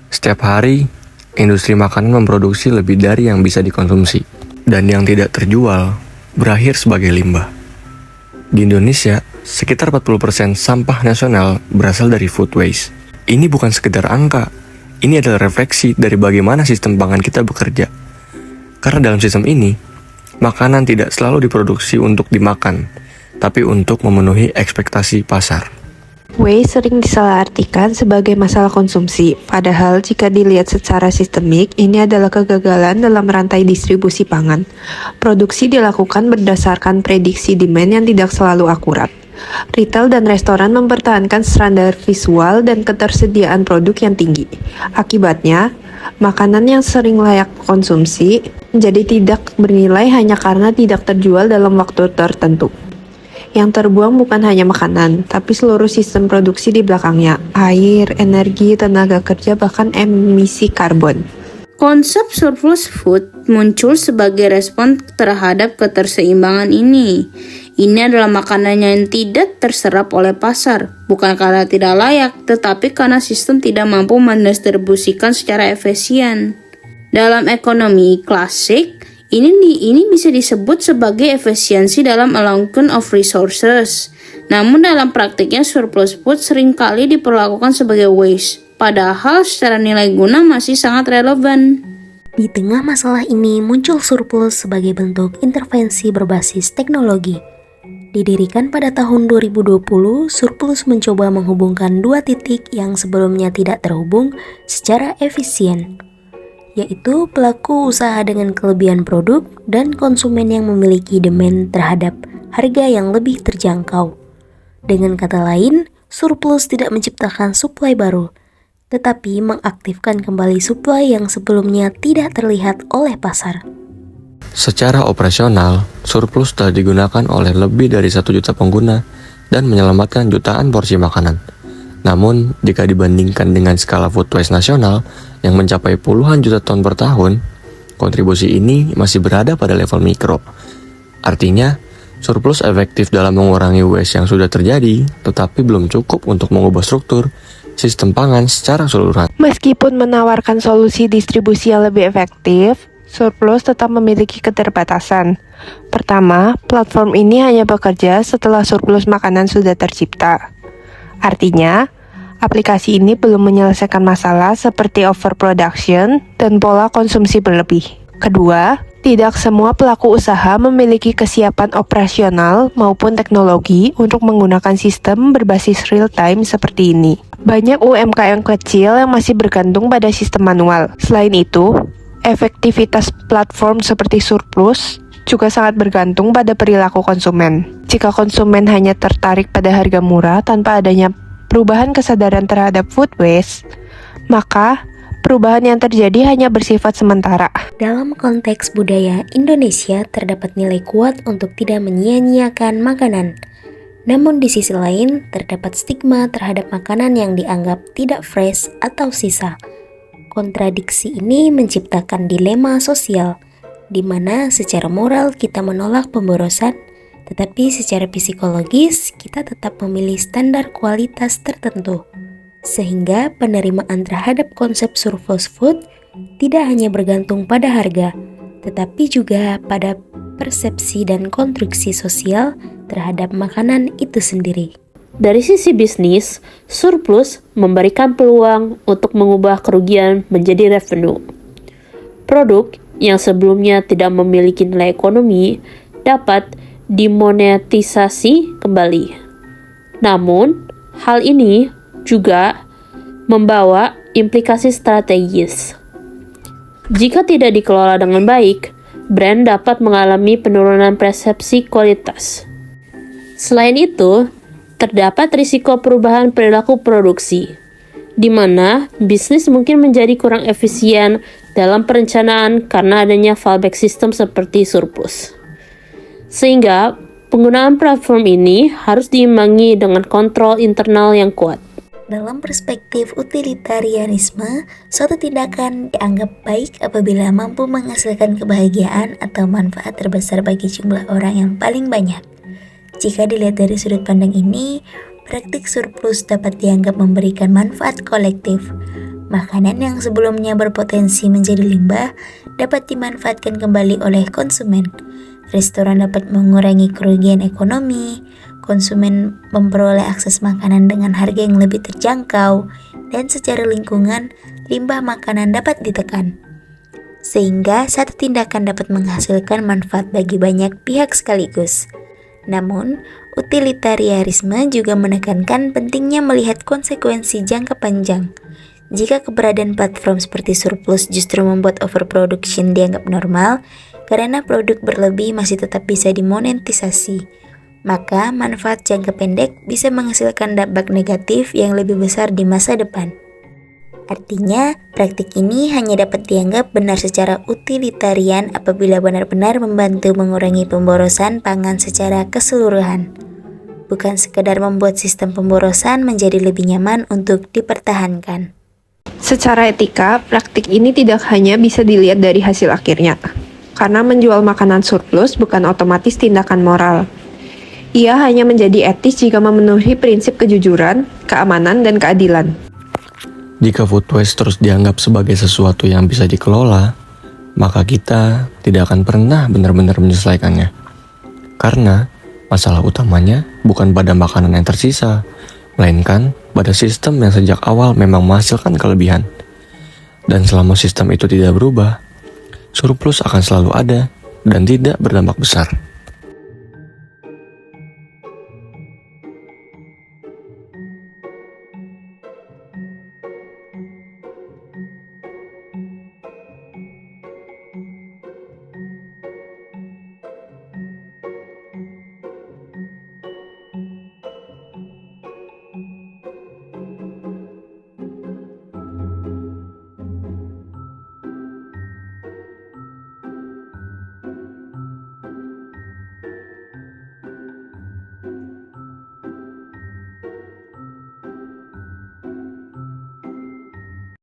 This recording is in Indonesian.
Setiap hari, industri makanan memproduksi lebih dari yang bisa dikonsumsi. Dan yang tidak terjual berakhir sebagai limbah. Di Indonesia, sekitar 40% sampah nasional berasal dari food waste. Ini bukan sekedar angka, ini adalah refleksi dari bagaimana sistem pangan kita bekerja. Karena dalam sistem ini, makanan tidak selalu diproduksi untuk dimakan, tapi untuk memenuhi ekspektasi pasar. Waste sering disalahartikan sebagai masalah konsumsi, padahal jika dilihat secara sistemik, ini adalah kegagalan dalam rantai distribusi pangan. Produksi dilakukan berdasarkan prediksi demand yang tidak selalu akurat. Retail dan restoran mempertahankan standar visual dan ketersediaan produk yang tinggi. Akibatnya, makanan yang sering layak konsumsi menjadi tidak bernilai hanya karena tidak terjual dalam waktu tertentu. Yang terbuang bukan hanya makanan, tapi seluruh sistem produksi di belakangnya, air, energi, tenaga kerja, bahkan emisi karbon. Konsep surplus food muncul sebagai respon terhadap keterseimbangan ini. Ini adalah makanan yang tidak terserap oleh pasar, bukan karena tidak layak, tetapi karena sistem tidak mampu mendistribusikan secara efisien. Dalam ekonomi klasik, ini bisa disebut sebagai efisiensi dalam allocation of resources. Namun dalam praktiknya surplus food seringkali diperlakukan sebagai waste, padahal secara nilai guna masih sangat relevan. Di tengah masalah ini muncul surplus sebagai bentuk intervensi berbasis teknologi. Didirikan pada tahun 2020, surplus mencoba menghubungkan dua titik yang sebelumnya tidak terhubung secara efisien, yaitu pelaku usaha dengan kelebihan produk dan konsumen yang memiliki demand terhadap harga yang lebih terjangkau. Dengan kata lain, surplus tidak menciptakan suplai baru, tetapi mengaktifkan kembali suplai yang sebelumnya tidak terlihat oleh pasar. Secara operasional, surplus telah digunakan oleh lebih dari 1 juta pengguna dan menyelamatkan jutaan porsi makanan. Namun, jika dibandingkan dengan skala food waste nasional yang mencapai puluhan juta ton per tahun, kontribusi ini masih berada pada level mikro. Artinya, surplus efektif dalam mengurangi waste yang sudah terjadi, tetapi belum cukup untuk mengubah struktur sistem pangan secara keseluruhan. Meskipun menawarkan solusi distribusi yang lebih efektif, surplus tetap memiliki keterbatasan. Pertama, platform ini hanya bekerja setelah surplus makanan sudah tercipta. Artinya, aplikasi ini belum menyelesaikan masalah seperti overproduction dan pola konsumsi berlebih. Kedua, tidak semua pelaku usaha memiliki kesiapan operasional maupun teknologi untuk menggunakan sistem berbasis real-time seperti ini. Banyak UMKM kecil yang masih bergantung pada sistem manual. Selain itu, efektivitas platform seperti surplus juga sangat bergantung pada perilaku konsumen. Jika konsumen hanya tertarik pada harga murah tanpa adanya perubahan kesadaran terhadap food waste, maka perubahan yang terjadi hanya bersifat sementara. Dalam konteks budaya Indonesia, terdapat nilai kuat untuk tidak menyia-nyiakan makanan. Namun di sisi lain, terdapat stigma terhadap makanan yang dianggap tidak fresh atau sisa. Kontradiksi ini menciptakan dilema sosial, di mana secara moral kita menolak pemborosan, tetapi secara psikologis kita tetap memilih standar kualitas tertentu. Sehingga penerimaan terhadap konsep surplus food tidak hanya bergantung pada harga, tetapi juga pada persepsi dan konstruksi sosial terhadap makanan itu sendiri. Dari sisi bisnis, surplus memberikan peluang untuk mengubah kerugian menjadi revenue. Produk yang sebelumnya tidak memiliki nilai ekonomi dapat dimonetisasi kembali. Namun, hal ini juga membawa implikasi strategis. Jika tidak dikelola dengan baik, brand dapat mengalami penurunan persepsi kualitas. Selain itu, terdapat risiko perubahan perilaku produksi, di mana bisnis mungkin menjadi kurang efisien dalam perencanaan karena adanya fallback system seperti surplus. Sehingga, penggunaan platform ini harus diimbangi dengan kontrol internal yang kuat. Dalam perspektif utilitarianisme, suatu tindakan dianggap baik apabila mampu menghasilkan kebahagiaan atau manfaat terbesar bagi jumlah orang yang paling banyak. Jika dilihat dari sudut pandang ini, praktik surplus dapat dianggap memberikan manfaat kolektif. Makanan yang sebelumnya berpotensi menjadi limbah dapat dimanfaatkan kembali oleh konsumen. Restoran dapat mengurangi kerugian ekonomi, konsumen memperoleh akses makanan dengan harga yang lebih terjangkau, dan secara lingkungan, limbah makanan dapat ditekan. Sehingga satu tindakan dapat menghasilkan manfaat bagi banyak pihak sekaligus. Namun, utilitarianisme juga menekankan pentingnya melihat konsekuensi jangka panjang. Jika keberadaan platform seperti surplus justru membuat overproduction dianggap normal, karena produk berlebih masih tetap bisa dimonetisasi, maka manfaat jangka pendek bisa menghasilkan dampak negatif yang lebih besar di masa depan. Artinya, praktik ini hanya dapat dianggap benar secara utilitarian apabila benar-benar membantu mengurangi pemborosan pangan secara keseluruhan, bukan sekedar membuat sistem pemborosan menjadi lebih nyaman untuk dipertahankan. Secara etika, praktik ini tidak hanya bisa dilihat dari hasil akhirnya, karena menjual makanan surplus bukan otomatis tindakan moral. Ia hanya menjadi etis jika memenuhi prinsip kejujuran, keamanan, dan keadilan. Jika food waste terus dianggap sebagai sesuatu yang bisa dikelola, maka kita tidak akan pernah benar-benar menyelesaikannya. Karena masalah utamanya bukan pada makanan yang tersisa, melainkan pada sistem yang sejak awal memang menghasilkan kelebihan. Dan selama sistem itu tidak berubah, surplus akan selalu ada dan tidak berdampak besar.